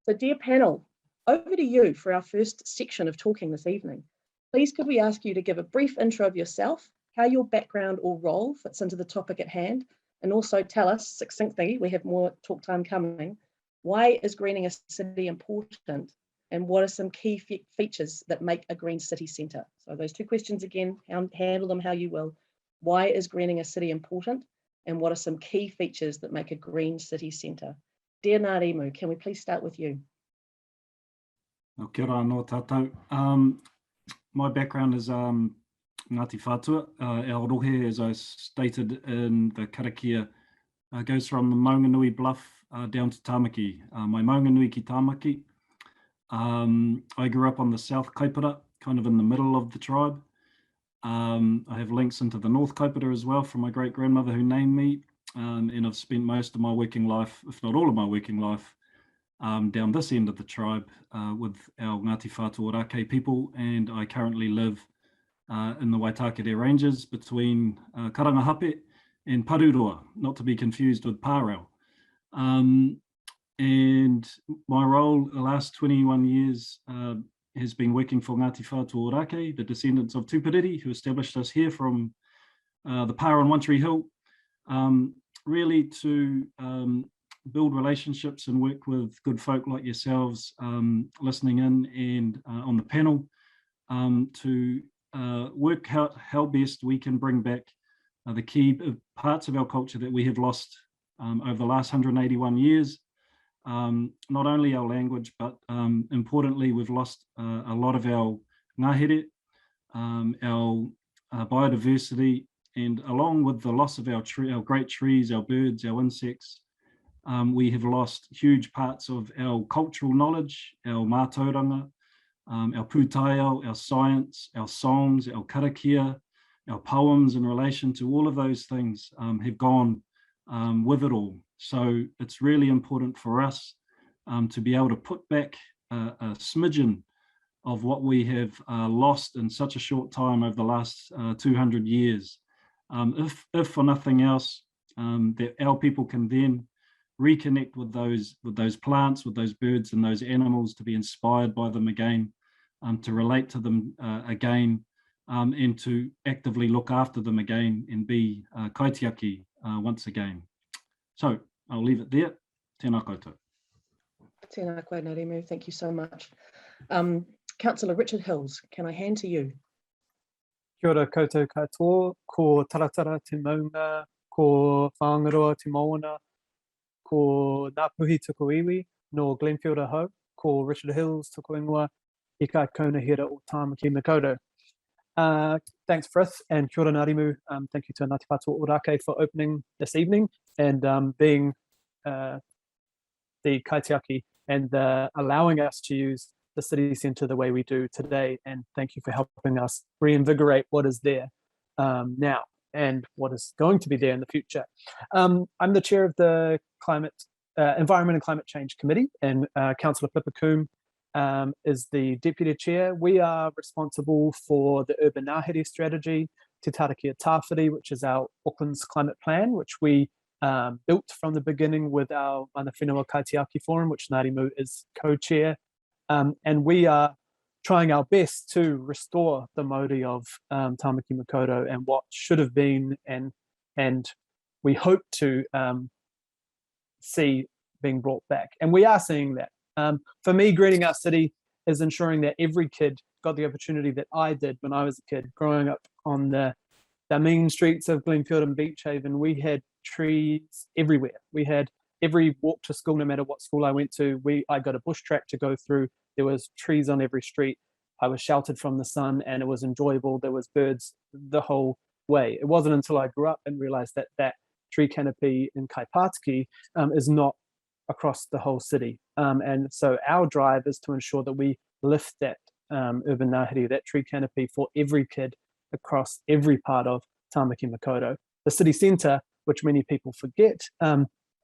So dear panel, over to you for our first section of talking this evening. Please could we ask you to give a brief intro of yourself, how your background or role fits into the topic at hand, and also tell us succinctly, we have more talk time coming, why is greening a city important, and what are some key features that make a green city centre? So those two questions again, handle them how you will. Why is greening a city important, and what are some key features that make a green city centre? Dear Ngārimu, can we please start with you? Kia ora anō tātou. My background is Ngāti Whātua. Our rohe, as I stated in the karakia, goes from the Maunganui Bluff down to Tāmaki. My Maunganui ki Tāmaki. I grew up on the South Kaipara, kind of in the middle of the tribe. I have links into the North Kaipara as well from my great-grandmother who named me, and I've spent most of my working life, if not all of my working life, down this end of the tribe with our Ngāti Whātua Ōrākei people, and I currently live in the Waitakere Ranges between Karangahape and Paruroa, not to be confused with Pārau. And my role the last 21 years has been working for Ngāti Whātua Ōrākei, the descendants of Tupiriri, who established us here from the Pāra and One Tree Hill, really to build relationships and work with good folk like yourselves listening in and on the panel to work out how best we can bring back the key parts of our culture that we have lost over the last 181 years. Not only our language, but importantly, we've lost a lot of our ngahere, our biodiversity, and along with the loss of our great trees, our birds, our insects, we have lost huge parts of our cultural knowledge, our mātauranga, our pūtaiao, our science, our songs, our karakia, our poems in relation to all of those things have gone with it all. So it's really important for us to be able to put back a smidgen of what we have lost in such a short time over the last 200 years. If for nothing else, that our people can then reconnect with those plants, with those birds and those animals, to be inspired by them again, to relate to them again, and to actively look after them again and be kaitiaki once again. So I'll leave it there. Tēnā koutou. Tēnā koe Ngārimu, thank you so much. Councillor Richard Hills, can I hand to you? Kia ora koutou katoa, ko taratara te maunga, ko whāngaroa te moana, ko Ngāpuhi tuku iwi, no Glenfield ahau, ko Richard Hills tuku ingoa, I ka kona hira o Tāmaki Makaurau. Thanks, Frith, and kia ora Ngārimu. Thank you to Ngāti Whātua Ōrākei for opening this evening and being the kaitiaki and allowing us to use the city centre the way we do today. And thank you for helping us reinvigorate what is there now and what is going to be there in the future. I'm the chair of the Environment and Climate Change Committee, and Councillor Pippa Coombe is the deputy chair. We are responsible for the Urban Ngāhere strategy, Te Tarakia Tāwhiri, which is our Auckland's climate plan, which we built from the beginning with our Mana Whenua Kaitiaki Forum, which Ngārimu is co-chair. And we are trying our best to restore the Māori of Tāmaki Makaurau and what should have been, and we hope to see being brought back. And we are seeing that. For me, greening our city is ensuring that every kid got the opportunity that I did when I was a kid, growing up on the mean streets of Glenfield and Beach Haven. We had trees everywhere. We had every walk to school, no matter what school I went to. I got a bush track to go through. There was trees on every street. I was sheltered from the sun and it was enjoyable. There was birds the whole way. It wasn't until I grew up and realized that that tree canopy in Kaipātiki is not across the whole city. And so our drive is to ensure that we lift that urban ngāhere, that tree canopy for every kid across every part of Tāmaki Makaurau. The city centre, which many people forget,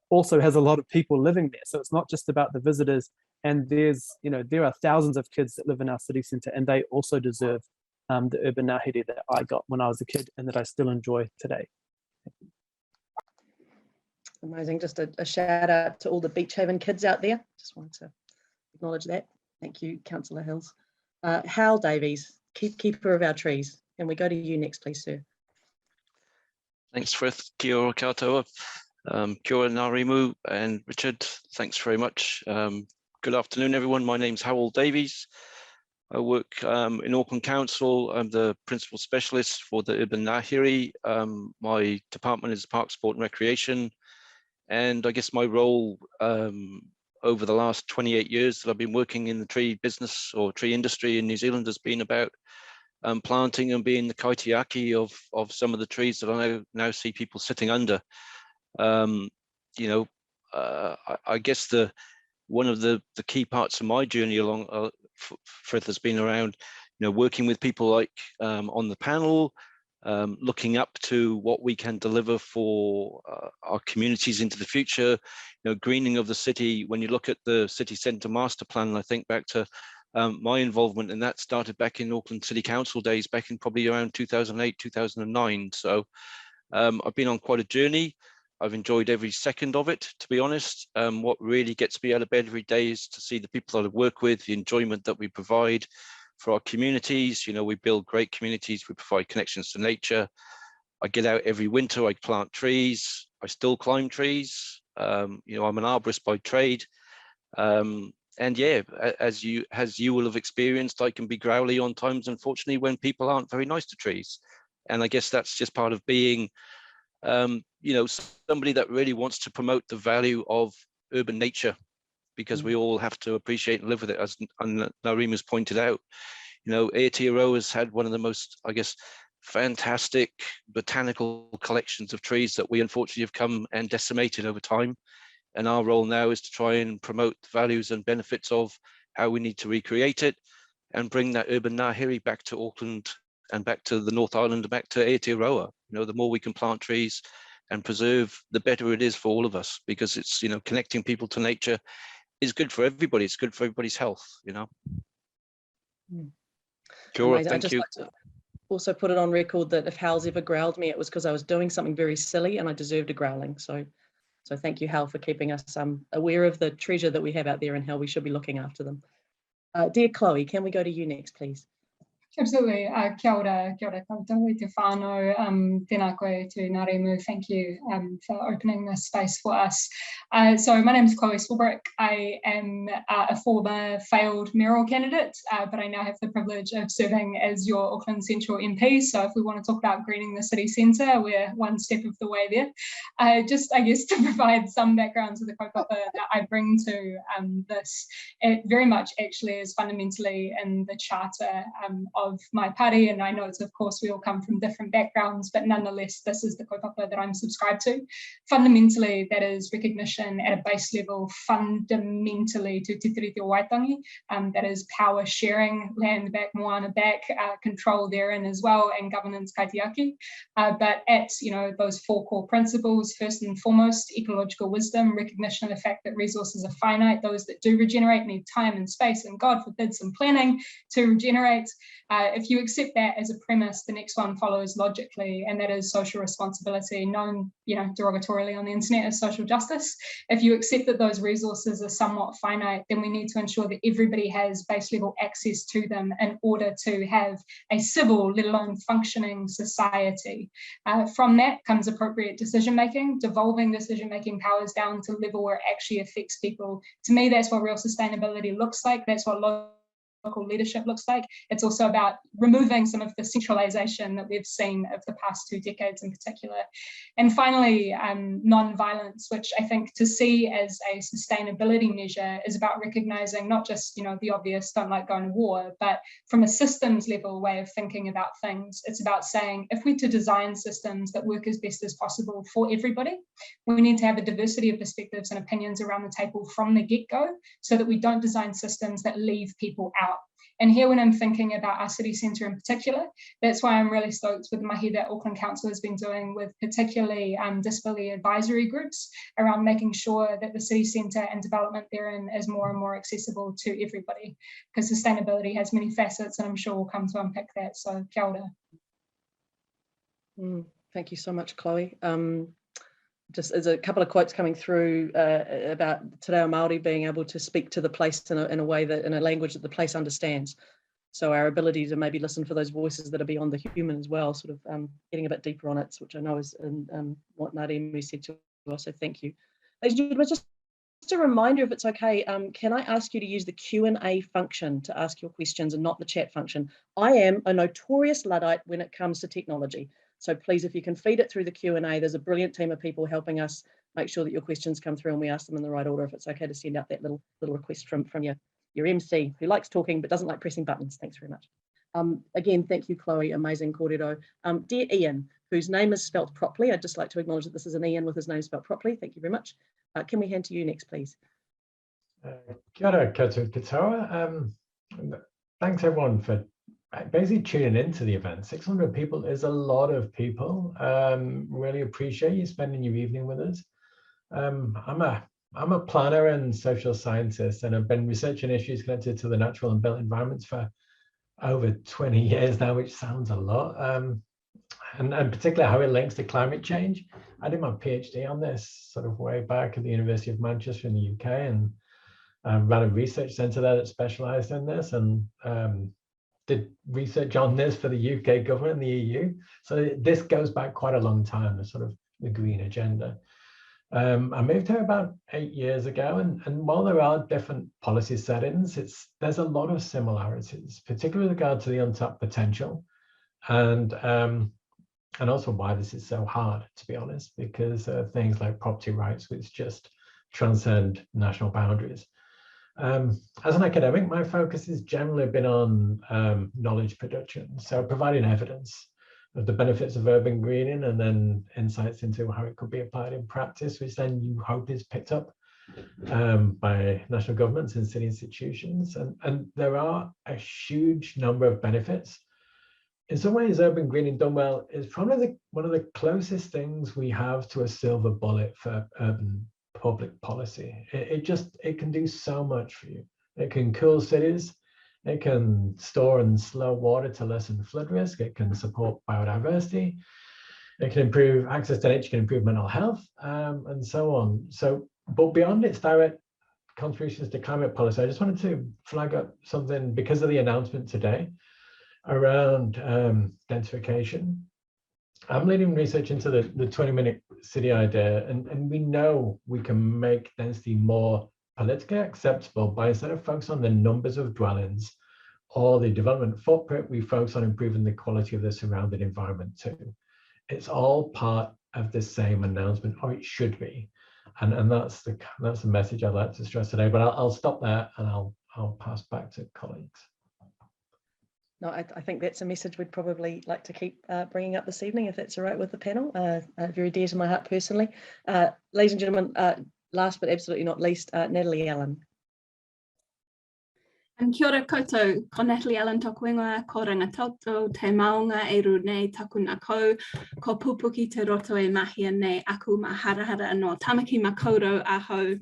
also has a lot of people living there. So it's not just about the visitors. And there are thousands of kids that live in our city centre, and they also deserve the urban ngāhere that I got when I was a kid and that I still enjoy today. Amazing. Just a shout out to all the Beach Haven kids out there. Just wanted to acknowledge that. Thank you, Councillor Hills. Hal Davies, keeper of our trees. Can we go to you next, please, sir? Thanks, Frith. Kia ora koutou. Kia ora ngā rimu, and Richard, thanks very much. Good afternoon, everyone. My name's Howell Davies. I work in Auckland Council. I'm the Principal Specialist for the Urban Ngāhere. My department is Park, Sport and Recreation. And I guess my role over the last 28 years that I've been working in the tree business or tree industry in New Zealand has been about planting and being the kaitiaki of some of the trees that I now see people sitting under. I guess one of the key parts of my journey along Frith has been around, working with people like on the panel, looking up to what we can deliver for our communities into the future, greening of the city. When you look at the city centre master plan, and I think back to my involvement, and that started back in Auckland City Council days, back in probably around 2008, 2009. So I've been on quite a journey. I've enjoyed every second of it, to be honest. What really gets me out of bed every day is to see the people that I work with, the enjoyment that we provide for our communities. We build great communities, we provide connections to nature. I get out every winter, I plant trees, I still climb trees. I'm an arborist by trade. And yeah, as you will have experienced, I can be growly on times, unfortunately, when people aren't very nice to trees. And I guess that's just part of being, somebody that really wants to promote the value of urban nature, because we all have to appreciate and live with it, as Narima's pointed out. Aotearoa has had one of the most, I guess, fantastic botanical collections of trees that we unfortunately have come and decimated over time. And our role now is to try and promote the values and benefits of how we need to recreate it and bring that urban Ngāhere back to Auckland and back to the North Island and back to Aotearoa. The more we can plant trees and preserve, the better it is for all of us, because it's, connecting people to nature is good for everybody. It's good for everybody's health, Kia, thank you. Like to also put it on record that if Hal's ever growled me, it was because I was doing something very silly and I deserved a growling. So thank you, Hal, for keeping us aware of the treasure that we have out there and how we should be looking after them. Dear Chloe, can we go to you next, please? Absolutely. Kia ora koutou i te whānau, tēnā koe te Ngārimu. Thank you for opening this space for us. So my name is Chloe Swarbrick. I am a former failed mayoral candidate, but I now have the privilege of serving as your Auckland Central MP. So if we want to talk about greening the city centre, we're one step of the way there. Just, I guess, to provide some background to the kaupapa that I bring to this, it very much actually is fundamentally in the charter of my party, and I know it's, of course, we all come from different backgrounds, but nonetheless, this is the kaupapa that I'm subscribed to. Fundamentally, that is recognition at a base level, fundamentally to Te Tiriti o Waitangi, that is power sharing, land back, moana back, control therein as well, and governance kaitiaki. But at those four core principles, first and foremost, ecological wisdom, recognition of the fact that resources are finite, those that do regenerate need time and space, and God forbid some planning to regenerate. If you accept that as a premise, the next one follows logically, and that is social responsibility, known derogatorily on the internet as social justice. If you accept that those resources are somewhat finite, then we need to ensure that everybody has base level access to them in order to have a civil, let alone functioning society. From that comes appropriate decision making, devolving decision making powers down to the level where it actually affects people. To me, that's what real sustainability looks like. That's what local leadership looks like. It's also about removing some of the centralization that we've seen of the past 2 decades in particular. And finally, non-violence, which I think to see as a sustainability measure is about recognizing not just, the obvious, don't like going to war, but from a systems level way of thinking about things. It's about saying, if we're to design systems that work as best as possible for everybody, we need to have a diversity of perspectives and opinions around the table from the get-go, so that we don't design systems that leave people out. And here, when I'm thinking about our city centre in particular, that's why I'm really stoked with the mahi that Auckland Council has been doing with particularly disability advisory groups around making sure that the city centre and development therein is more and more accessible to everybody, because sustainability has many facets, and I'm sure we'll come to unpick that. So kia ora. Thank you so much, Chloe. just as a couple of quotes coming through about Te Reo Māori being able to speak to the place in a way that, in a language that the place understands. So our ability to maybe listen for those voices that are beyond the human as well, sort of getting a bit deeper on it, which I know is what Ngāti said to us, so thank you. Ladies and gentlemen, just a reminder, if it's okay, can I ask you to use the Q&A function to ask your questions and not the chat function? I am a notorious Luddite when it comes to technology. So please, if you can feed it through the Q&A, there's a brilliant team of people helping us make sure that your questions come through and we ask them in the right order, if it's okay to send out that little request from your MC, who likes talking but doesn't like pressing buttons. Thanks very much. Again, thank you, Chloe, amazing kōrero. Dear Ian, whose name is spelt properly, I'd just like to acknowledge that this is an Ian with his name spelt properly. Thank you very much. Can we hand to you next, please? Kia ora koutou katoa. Thanks everyone for basically tuning into the event. 600 people is a lot of people. Really appreciate you spending your evening with us. I'm a planner and social scientist, and I've been researching issues connected to the natural and built environments for over 20 years now, which sounds a lot. And particularly how it links to climate change. I did my PhD on this sort of way back at the University of Manchester in the UK, and ran a research centre there that specialised in this, and did research on this for the UK government and the EU. So this goes back quite a long time, the sort of the green agenda. I moved here about 8 years ago, and while there are different policy settings, there's a lot of similarities, particularly with regard to the untapped potential, and also why this is so hard, to be honest, because things like property rights, which just transcend national boundaries. As an academic, my focus has generally been on knowledge production, so providing evidence of the benefits of urban greening and then insights into how it could be applied in practice, which then you hope is picked up by national governments and city institutions. And there are a huge number of benefits. In some ways, urban greening done well is probably one of the closest things we have to a silver bullet for urban public policy. It can do so much for you. It can cool cities. It can store and slow water to lessen flood risk. It can support biodiversity. It can improve access to nature, can improve mental health, and so on. So, but beyond its direct contributions to climate policy, I just wanted to flag up something because of the announcement today around densification. I'm leading research into the 20-minute city idea, and we know we can make density more politically acceptable by, instead of focus on the numbers of dwellings or the development footprint, we focus on improving the quality of the surrounding environment too. It's all part of the same announcement, or it should be, and that's the message I'd like to stress today. But I'll stop there and I'll pass back to colleagues. No, I think that's a message we'd probably like to keep bringing up this evening, if that's all right with the panel. Very dear to my heart personally. Ladies and gentlemen, last but absolutely not least, Natalie Allen. Kia ora koutou, ko Natalie Allen tōku ingoa, ko rangatautau te maunga e ru nei taku nā kau, ko pupuki te roto e mahia nei aku ma harahara no tamaki makaurau ahau.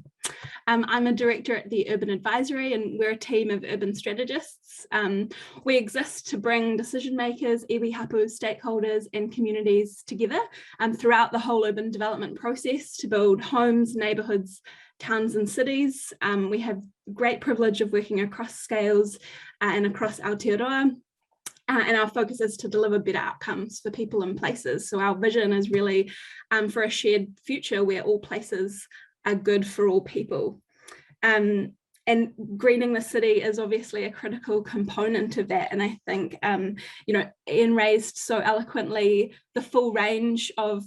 I'm a director at the Urban Advisory, and we're a team of urban strategists. We exist to bring decision makers, iwi hapu, stakeholders and communities together throughout the whole urban development process to build homes, neighbourhoods, towns and cities. We have great privilege of working across scales and across Aotearoa. And our focus is to deliver better outcomes for people and places. So our vision is really for a shared future where all places are good for all people. And greening the city is obviously a critical component of that. And I think, Ian raised so eloquently the full range of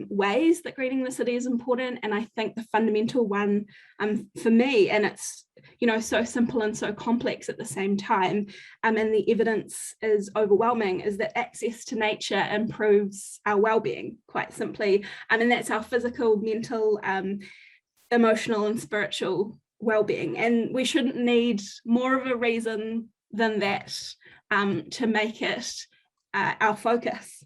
ways that greening the city is important. And I think the fundamental one for me, and it's, so simple and so complex at the same time, and the evidence is overwhelming, is that access to nature improves our well-being, quite simply. And that's our physical, mental, emotional and spiritual well-being, and we shouldn't need more of a reason than that to make it our focus.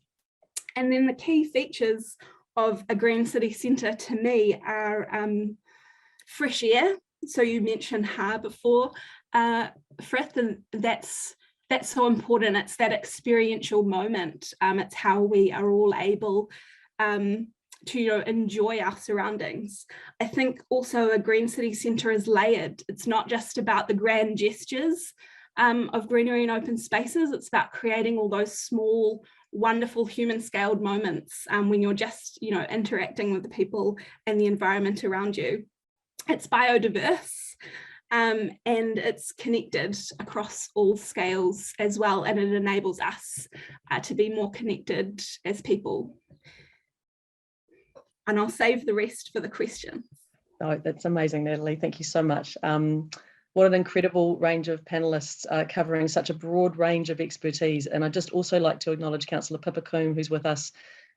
And then the key features of a green city centre to me are fresh air. So you mentioned Ha before, Frith, and that's so important. It's that experiential moment. It's how we are all able enjoy our surroundings. I think also a green city centre is layered. It's not just about the grand gestures of greenery and open spaces. It's about creating all those small, wonderful human scaled moments when you're just, interacting with the people and the environment around you. It's biodiverse and it's connected across all scales as well, and it enables us to be more connected as people. And I'll save the rest for the questions. Oh, that's amazing, Natalie. Thank you so much. What an incredible range of panellists covering such a broad range of expertise. And I'd just also like to acknowledge Councillor Pippa Coombe, who's with us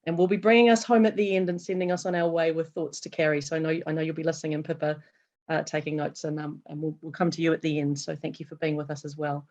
and will be bringing us home at the end and sending us on our way with thoughts to carry. So I know you'll be listening, and Pippa taking notes, and we'll come to you at the end. So thank you for being with us as well.